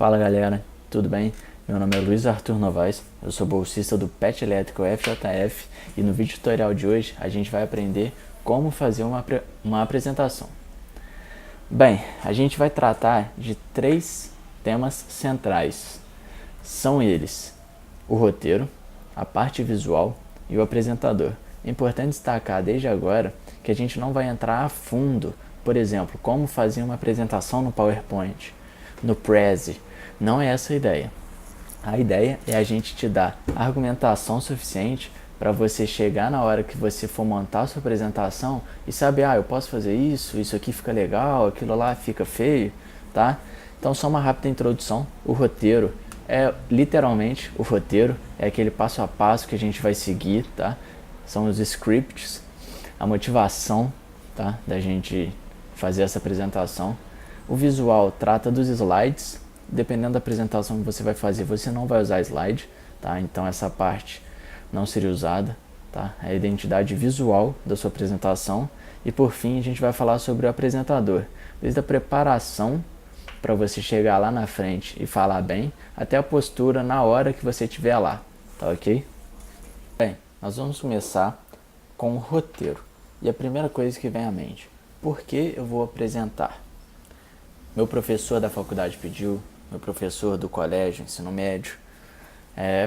Fala galera, tudo bem? Meu nome é Luiz Arthur Novaes, eu sou bolsista do PET Elétrico FJF e no vídeo tutorial de hoje a gente vai aprender como fazer uma apresentação. Bem, a gente vai tratar de 3 temas centrais. São eles: o roteiro, a parte visual e o apresentador. É importante destacar desde agora que a gente não vai entrar a fundo, por exemplo, como fazer uma apresentação no PowerPoint, no Prezi. Não é essa a ideia. A ideia é a gente te dar argumentação suficiente para você chegar na hora que você for montar a sua apresentação e saber, eu posso fazer isso, isso aqui fica legal, aquilo lá fica feio, tá? Então só uma rápida introdução. O roteiro é literalmente o roteiro, é aquele passo a passo que a gente vai seguir, tá? São os scripts, a motivação, tá? Da gente fazer essa apresentação. O visual trata dos slides. Dependendo da apresentação que você vai fazer, você não vai usar slide, tá? Então essa parte não seria usada, tá? É a identidade visual da sua apresentação. E por fim, a gente vai falar sobre o apresentador, desde a preparação para você chegar lá na frente e falar bem, até a postura na hora que você estiver lá, tá ok? Bem, nós vamos começar com o roteiro. E a primeira coisa que vem à mente: por que eu vou apresentar? Meu professor da faculdade pediu, meu professor do colégio, ensino médio,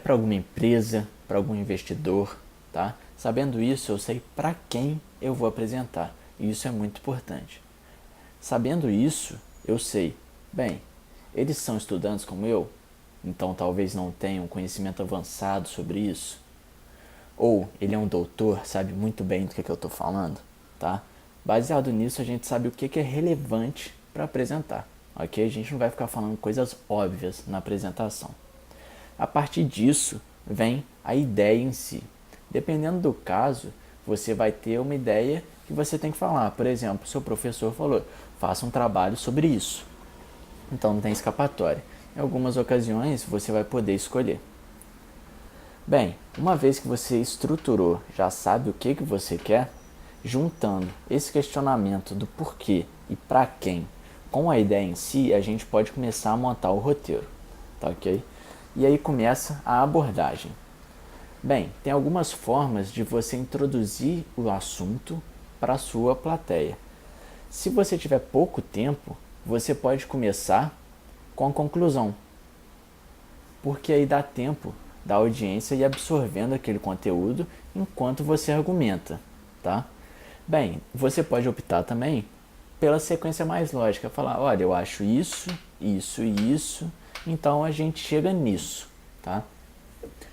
para alguma empresa, para algum investidor, tá? Sabendo isso, eu sei para quem eu vou apresentar, e isso é muito importante. Sabendo isso, eu sei, bem, eles são estudantes como eu, então talvez não tenham conhecimento avançado sobre isso. Ou ele é um doutor, sabe muito bem do que eu estou falando, tá? Baseado nisso, a gente sabe o que é relevante para apresentar, ok? A gente não vai ficar falando coisas óbvias na apresentação. A partir disso, vem a ideia em si. Dependendo do caso, você vai ter uma ideia que você tem que falar. Por exemplo, seu professor falou, faça um trabalho sobre isso. Então não tem escapatória. Em algumas ocasiões, você vai poder escolher. Bem, uma vez que você estruturou, já sabe o que você quer, juntando esse questionamento do porquê e para quem com a ideia em si, a gente pode começar a montar o roteiro, tá ok? E aí começa a abordagem. Bem, tem algumas formas de você introduzir o assunto para a sua plateia. Se você tiver pouco tempo, você pode começar com a conclusão, porque aí dá tempo da audiência ir absorvendo aquele conteúdo enquanto você argumenta, tá? Bem, você pode optar também pela sequência mais lógica, falar, olha, eu acho isso, isso e isso, então a gente chega nisso, tá?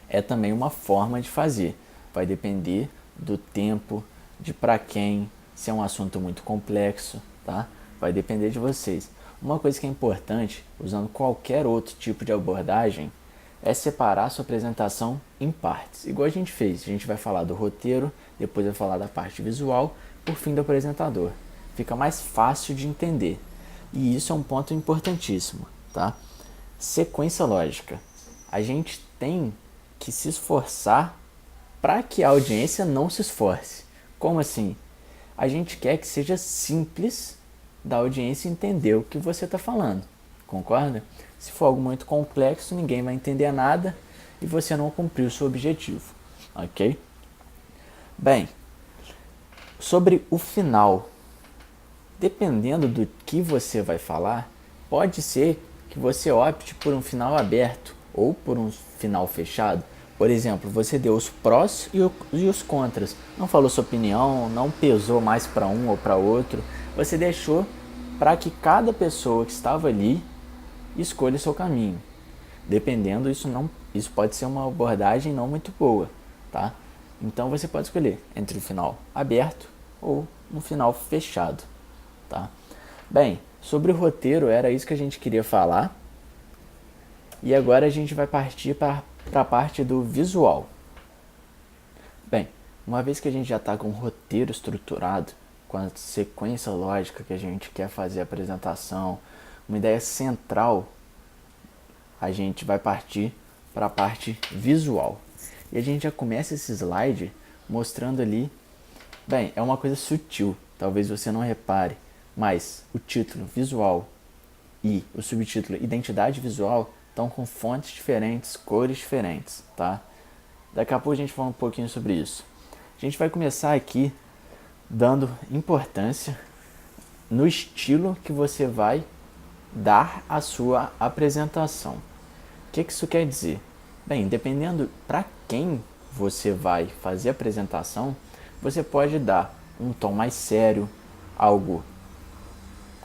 É também uma forma de fazer, vai depender do tempo, de para quem, se é um assunto muito complexo, tá? Vai depender de vocês. Uma coisa que é importante, usando qualquer outro tipo de abordagem, é separar a sua apresentação em partes, igual a gente fez. A gente vai falar do roteiro, depois vai falar da parte visual, por fim do apresentador. Fica mais fácil de entender. E isso é um ponto importantíssimo, tá? Sequência lógica. A gente tem que se esforçar para que a audiência não se esforce. Como assim? A gente quer que seja simples da audiência entender o que você está falando. Concorda? Se for algo muito complexo, ninguém vai entender nada e você não cumpriu o seu objetivo. Ok? Bem, sobre o final. Dependendo do que você vai falar, pode ser que você opte por um final aberto ou por um final fechado. Por exemplo, você deu os prós e os contras. Não falou sua opinião, não pesou mais para um ou para outro. Você deixou para que cada pessoa que estava ali escolha o seu caminho. Dependendo, isso pode ser uma abordagem não muito boa, tá? Então você pode escolher entre o final aberto ou um final fechado. Tá? Bem, sobre o roteiro era isso que a gente queria falar. E agora a gente vai partir para a parte do visual. Bem, uma vez que a gente já está com o roteiro estruturado, com a sequência lógica que a gente quer fazer a apresentação, uma ideia central, a gente vai partir para a parte visual. E a gente já começa esse slide mostrando ali, bem, é uma coisa sutil, talvez você não repare, mas o título visual, e o subtítulo Identidade Visual estão com fontes diferentes, cores diferentes, tá? Daqui a pouco a gente fala um pouquinho sobre isso. A gente vai começar aqui dando importância no estilo que você vai dar a sua apresentação. O que isso quer dizer? Bem, dependendo para quem você vai fazer a apresentação, você pode dar um tom mais sério, algo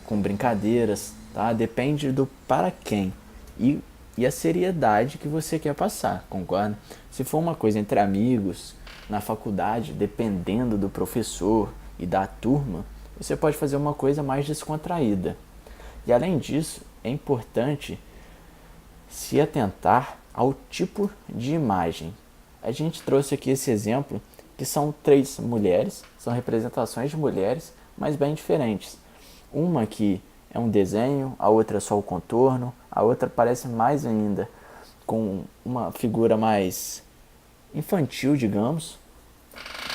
com brincadeiras, tá? Depende do para quem e a seriedade que você quer passar, concorda? Se for uma coisa entre amigos, na faculdade, dependendo do professor e da turma, você pode fazer uma coisa mais descontraída. E além disso, é importante se atentar ao tipo de imagem. A gente trouxe aqui esse exemplo, que são 3 mulheres, são representações de mulheres, mas bem diferentes. Uma que é um desenho, a outra é só o contorno, a outra parece mais ainda com uma figura mais infantil, digamos,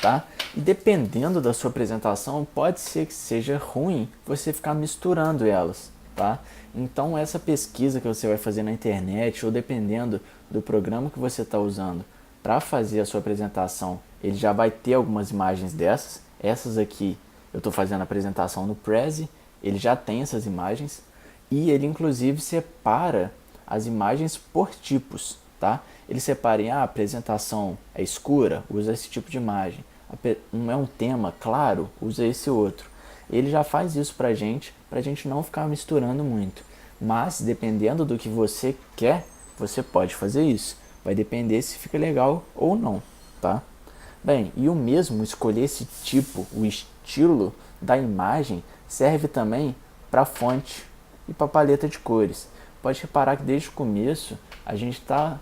tá? E dependendo da sua apresentação, pode ser que seja ruim você ficar misturando elas, tá? Então essa pesquisa que você vai fazer na internet, ou dependendo do programa que você está usando para fazer a sua apresentação, ele já vai ter algumas imagens dessas. Essas aqui eu estou fazendo a apresentação no Prezi, ele já tem essas imagens e ele inclusive separa as imagens por tipos, tá? Ele separa em a apresentação é escura, usa esse tipo de imagem. Não é um tema claro, usa esse outro. Ele já faz isso pra gente não ficar misturando muito. Mas dependendo do que você quer, você pode fazer isso. Vai depender se fica legal ou não, tá? Bem, e o mesmo escolher esse tipo, o estilo da imagem, serve também para fonte e para paleta de cores. Pode reparar que desde o começo a gente tá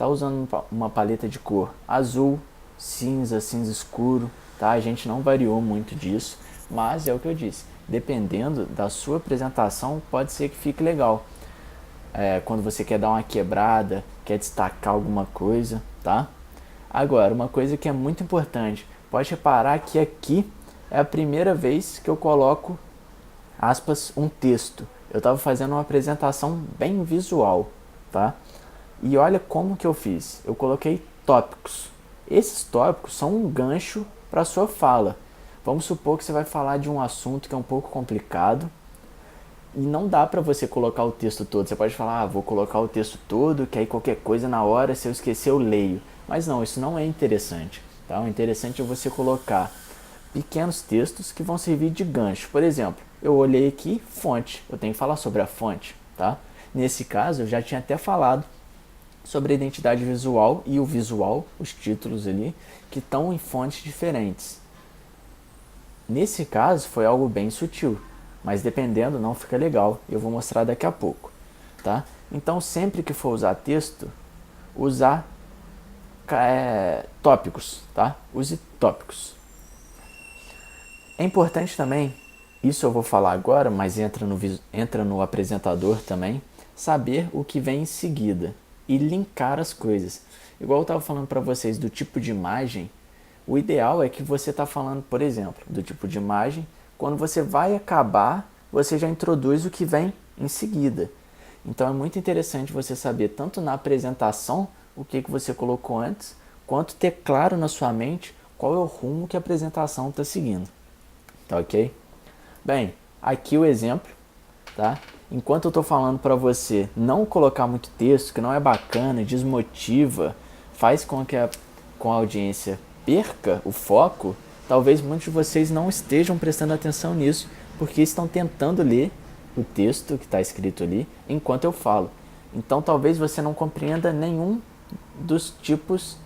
usando uma paleta de cor azul, cinza, cinza escuro, tá? A gente não variou muito disso, mas é o que eu disse, dependendo da sua apresentação, pode ser que fique legal. Quando você quer dar uma quebrada, quer destacar alguma coisa, tá? Agora, uma coisa que é muito importante, pode reparar que aqui é a primeira vez que eu coloco, aspas, um texto. Eu estava fazendo uma apresentação bem visual, tá? E olha como que eu fiz. Eu coloquei tópicos. Esses tópicos são um gancho para a sua fala. Vamos supor que você vai falar de um assunto que é um pouco complicado e não dá para você colocar o texto todo. Você pode falar, vou colocar o texto todo, que aí qualquer coisa na hora, se eu esquecer, eu leio. Mas não, isso não é interessante, tá? O interessante é você colocar pequenos textos que vão servir de gancho. Por exemplo, eu olhei aqui, fonte. Eu tenho que falar sobre a fonte, tá? Nesse caso, eu já tinha até falado sobre a identidade visual e o visual, os títulos ali, que estão em fontes diferentes. Nesse caso, foi algo bem sutil, mas dependendo não fica legal. Eu vou mostrar daqui a pouco, tá? Então, sempre que for usar texto, usar tópicos, tá? Use tópicos. É importante também, isso eu vou falar agora, mas entra no apresentador também, saber o que vem em seguida e linkar as coisas. Igual eu estava falando para vocês do tipo de imagem, o ideal é que você está falando, por exemplo, do tipo de imagem, quando você vai acabar, você já introduz o que vem em seguida. Então é muito interessante você saber, tanto na apresentação, o que você colocou antes, quanto ter claro na sua mente qual é o rumo que a apresentação está seguindo. Tá ok? Bem, aqui o exemplo, tá? Enquanto eu estou falando para você não colocar muito texto, que não é bacana, desmotiva, faz com que a audiência perca o foco, talvez muitos de vocês não estejam prestando atenção nisso, porque estão tentando ler o texto que está escrito ali enquanto eu falo. Então talvez você não compreenda nenhum dos tipos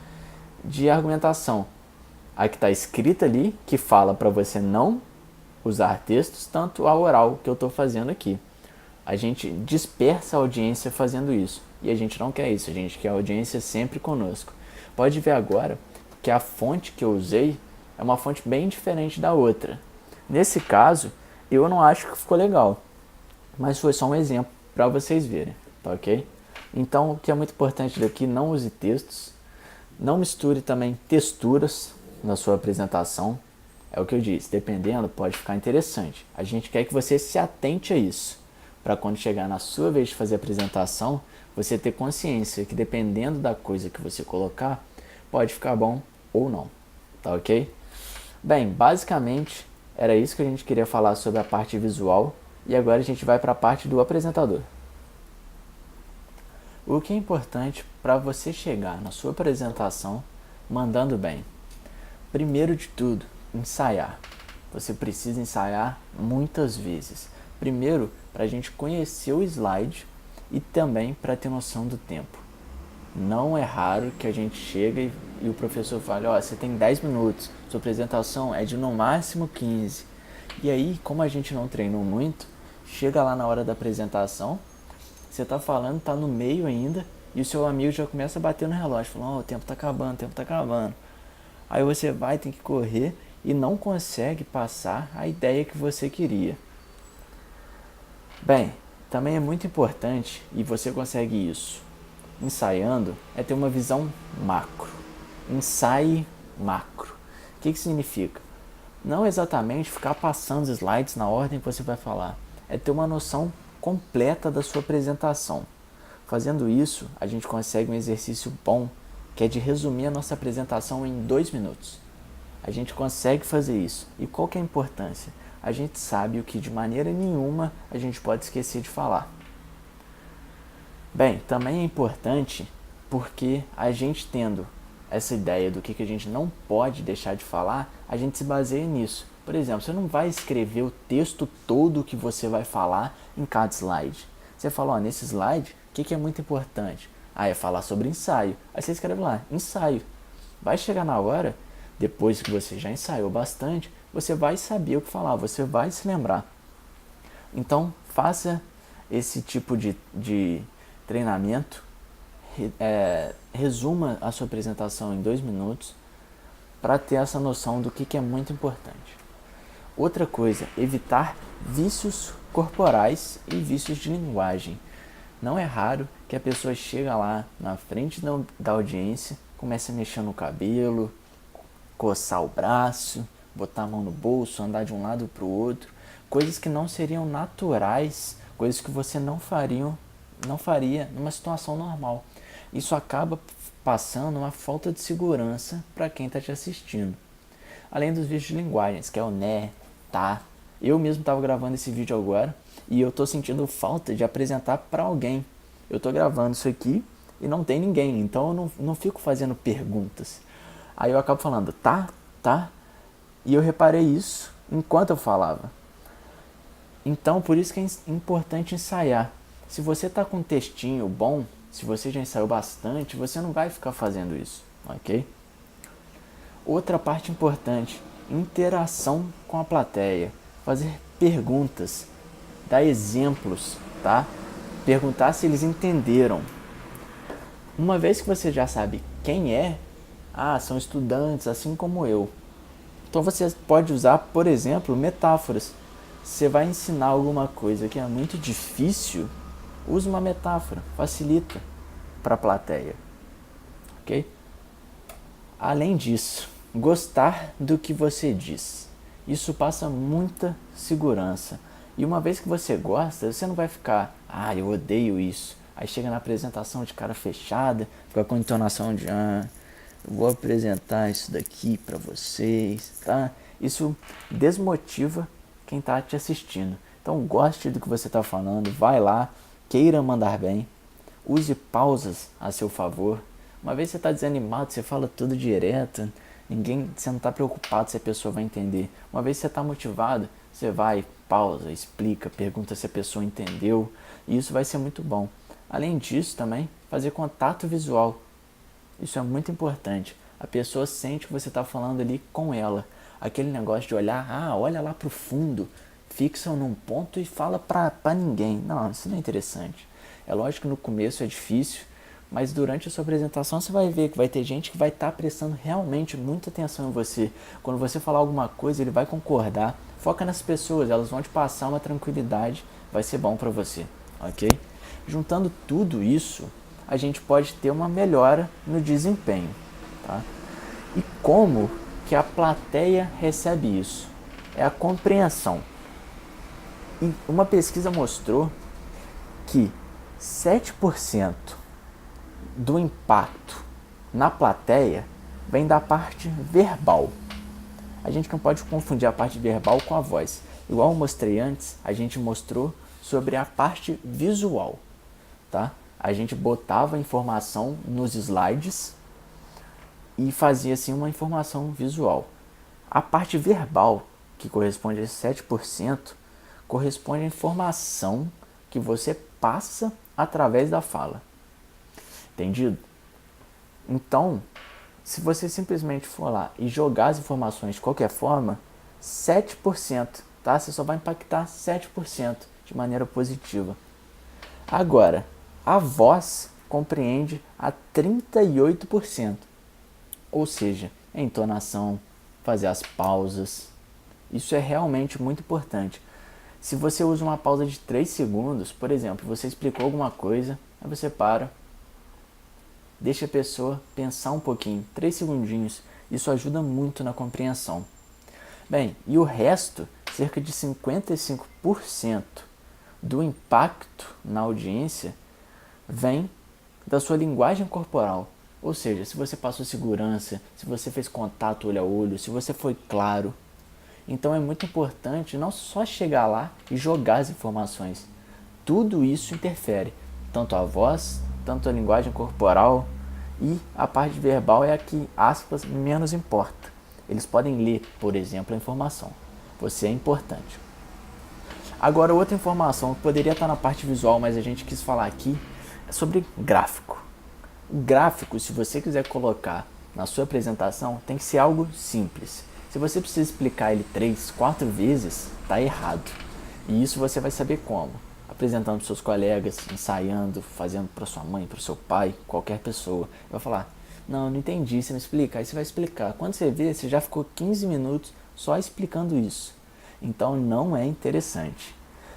de argumentação. A que está escrita ali, que fala para você não usar textos, tanto a oral que eu estou fazendo aqui. A gente dispersa a audiência fazendo isso. E a gente não quer isso, a gente quer a audiência sempre conosco. Pode ver agora que a fonte que eu usei é uma fonte bem diferente da outra. Nesse caso, eu não acho que ficou legal. Mas foi só um exemplo para vocês verem, tá ok? Então, o que é muito importante daqui, não use textos. Não misture também texturas na sua apresentação. É o que eu disse, dependendo, pode ficar interessante. A gente quer que você se atente a isso. para quando chegar na sua vez de fazer a apresentação, você ter consciência que dependendo da coisa que você colocar, pode ficar bom ou não, tá ok? Bem, basicamente era isso que a gente queria falar sobre a parte visual e agora a gente vai para a parte do apresentador. O que é importante para você chegar na sua apresentação mandando bem? Primeiro de tudo, ensaiar. Você precisa ensaiar muitas vezes. Primeiro, para a gente conhecer o slide e também para ter noção do tempo. Não é raro que a gente chega e o professor fale, ó, você tem 10 minutos, sua apresentação é de no máximo 15. E aí, como a gente não treinou muito, chega lá na hora da apresentação, você tá falando, tá no meio ainda, e o seu amigo já começa a bater no relógio, falando, ó, o tempo tá acabando, o tempo tá acabando. Aí você vai, tem que correr e não consegue passar a ideia que você queria. Bem, também é muito importante, e você consegue isso ensaiando, é ter uma visão macro. Ensaie macro. O que significa? Não exatamente ficar passando os slides na ordem que você vai falar, é ter uma noção completa da sua apresentação. Fazendo isso, a gente consegue um exercício bom, que é de resumir a nossa apresentação em 2 minutos. A gente consegue fazer isso. E qual que é a importância? A gente sabe o que de maneira nenhuma a gente pode esquecer de falar. Bem, também é importante porque a gente tendo essa ideia do que a gente não pode deixar de falar, a gente se baseia nisso. Por exemplo, você não vai escrever o texto todo que você vai falar em cada slide. Você fala, ó, nesse slide, o que é muito importante? Ah, é falar sobre ensaio. Aí você escreve lá, ensaio. Vai chegar na hora, depois que você já ensaiou bastante, você vai saber o que falar, você vai se lembrar. Então, faça esse tipo de treinamento, resuma a sua apresentação em 2 minutos para ter essa noção do que é muito importante. Outra coisa, evitar vícios corporais e vícios de linguagem. Não é raro que a pessoa chega lá na frente da audiência, comece a mexer no cabelo, coçar o braço, botar a mão no bolso, andar de um lado para o outro, coisas que não seriam naturais, coisas que você não faria numa situação normal. Isso acaba passando uma falta de segurança para quem está te assistindo. Além dos vídeos de linguagens, que é o né, tá. Eu mesmo estava gravando esse vídeo agora e eu estou sentindo falta de apresentar para alguém. Eu estou gravando isso aqui e não tem ninguém, então eu não fico fazendo perguntas. Aí eu acabo falando tá, e eu reparei isso enquanto eu falava. Então, por isso que é importante ensaiar. Se você está com um textinho bom, se você já ensaiou bastante, você não vai ficar fazendo isso, ok? Outra parte importante, interação com a plateia. Fazer perguntas, dar exemplos, tá? Perguntar se eles entenderam. Uma vez que você já sabe quem é, são estudantes assim como eu. Então você pode usar, por exemplo, metáforas. Você vai ensinar alguma coisa que é muito difícil, use uma metáfora, facilita para a plateia, ok? Além disso, gostar do que você diz. Isso passa muita segurança. E uma vez que você gosta, você não vai ficar, eu odeio isso. Aí chega na apresentação de cara fechada, fica com entonação de, eu vou apresentar isso daqui para vocês, tá? Isso desmotiva quem está te assistindo. Então goste do que você está falando, vai lá, queira mandar bem, use pausas a seu favor. Uma vez você está desanimado, você fala tudo direto, você não está preocupado se a pessoa vai entender. Uma vez você está motivado, você vai, pausa, explica, pergunta se a pessoa entendeu, e isso vai ser muito bom. Além disso também, fazer contato visual. Isso é muito importante. A pessoa sente que você está falando ali com ela. Aquele negócio de olhar, olha lá para o fundo, fixa num ponto e fala para ninguém. Não, isso não é interessante. É lógico que no começo é difícil, mas durante a sua apresentação você vai ver que vai ter gente que vai estar prestando realmente muita atenção em você. Quando você falar alguma coisa, ele vai concordar. Foca nas pessoas, elas vão te passar uma tranquilidade, vai ser bom para você, ok? Juntando tudo isso, a gente pode ter uma melhora no desempenho, tá? E como que a plateia recebe isso? É a compreensão. E uma pesquisa mostrou que 7% do impacto na plateia vem da parte verbal. A gente não pode confundir a parte verbal com a voz. Igual eu mostrei antes, a gente mostrou sobre a parte visual, tá? A gente botava a informação nos slides e fazia assim uma informação visual. A parte verbal, que corresponde a 7%, corresponde à informação que você passa através da fala. Entendido? Então, se você simplesmente for lá e jogar as informações de qualquer forma, 7%, tá? Você só vai impactar 7% de maneira positiva. Agora, a voz compreende a 38%. Ou seja, a entonação, fazer as pausas. Isso é realmente muito importante. Se você usa uma pausa de 3 segundos, por exemplo, você explicou alguma coisa, aí você para, deixa a pessoa pensar um pouquinho, 3 segundinhos, isso ajuda muito na compreensão. Bem, e o resto, cerca de 55% do impacto na audiência vem da sua linguagem corporal. Ou seja, se você passou segurança, se você fez contato olho a olho, se você foi claro. Então é muito importante não só chegar lá e jogar as informações. Tudo isso interfere, tanto a voz, tanto a linguagem corporal, e a parte verbal é a que, aspas, menos importa. Eles podem ler, por exemplo, a informação. Você é importante. Agora, outra informação que poderia estar na parte visual, mas a gente quis falar aqui, é sobre gráfico. O gráfico, se você quiser colocar na sua apresentação, tem que ser algo simples. Se você precisa explicar ele 3, 4 vezes, está errado. E isso você vai saber como? Apresentando para seus colegas, ensaiando, fazendo para sua mãe, para o seu pai, qualquer pessoa. Vai falar, não entendi, você me explica? Aí você vai explicar. Quando você vê, você já ficou 15 minutos só explicando isso. Então não é interessante.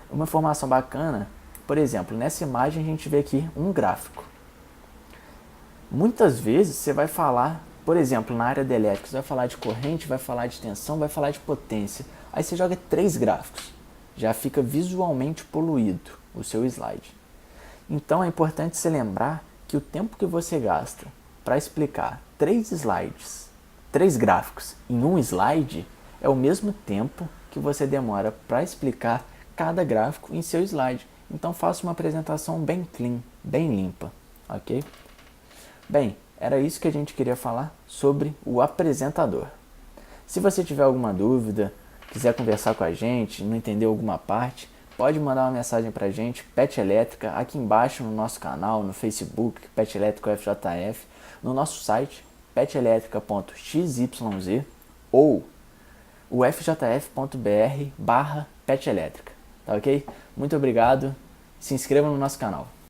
Uma informação bacana, por exemplo, nessa imagem a gente vê aqui um gráfico. Muitas vezes você vai falar, por exemplo, na área de elétrica, você vai falar de corrente, vai falar de tensão, vai falar de potência. Aí você joga 3 gráficos. Já fica visualmente poluído o seu slide. Então é importante você lembrar que o tempo que você gasta para explicar 3 slides, 3 gráficos em um slide, é o mesmo tempo que você demora para explicar cada gráfico em seu slide. Então faça uma apresentação bem clean, bem limpa, ok? Bem, era isso que a gente queria falar sobre o apresentador. Se você tiver alguma dúvida, quiser conversar com a gente, não entendeu alguma parte, pode mandar uma mensagem pra gente, Pet Elétrica, aqui embaixo no nosso canal, no Facebook, Pet Elétrico FJF, no nosso site, petelétrica.xyz ou o fjf.br/petelétrica, tá ok? Muito obrigado, se inscreva no nosso canal.